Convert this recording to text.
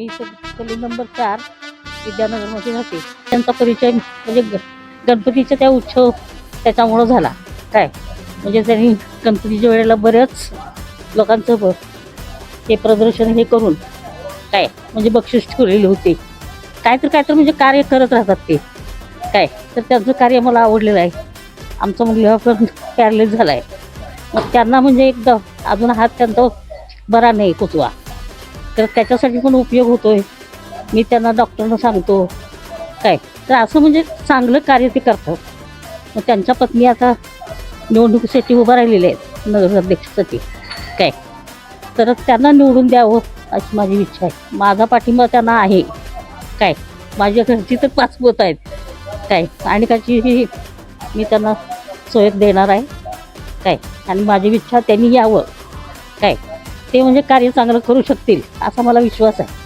मी गल्ली नंबर 4 विद्यानगरमध्ये राहते. त्यांचा परिचय म्हणजे गणपतीचा त्या उत्सव त्याच्यामुळं झाला. काय म्हणजे त्यांनी गणपतीच्या वेळेला बऱ्याच लोकांचं हे प्रदर्शन हे करून काय म्हणजे बक्षीस ठेवलेले होते. काय तर म्हणजे कार्य करत राहतात ते. काय तर त्यांचं कार्य मला आवडलेलं आहे. आमचा मुलगा पण पॅरलाइज झाला आहे. मग त्यांना म्हणजे एकदा अजून हात त्यांचा बरा नाही कुचवा, तर त्याच्यासाठी पण उपयोग होतोय. मी त्यांना डॉक्टरना सांगतो काय तर असं म्हणजे चांगलं कार्य ते करतात. मग त्यांच्या पत्नी आता निवडणुकीसाठी उभं राहिलेले आहेत नगराध्यक्षासाठी. काय तर त्यांना निवडून द्यावं अशी माझी इच्छा आहे. माझा पाठिंबा त्यांना आहे. काय माझ्या घरची तर 5 मतं आहेत. काय आणि काची मी त्यांना सोयत देणार आहे. काय आणि माझी इच्छा त्यांनी यावं. काय ते म्हणजे कार्य चांगलं करू शकतील असा मला विश्वास आहे.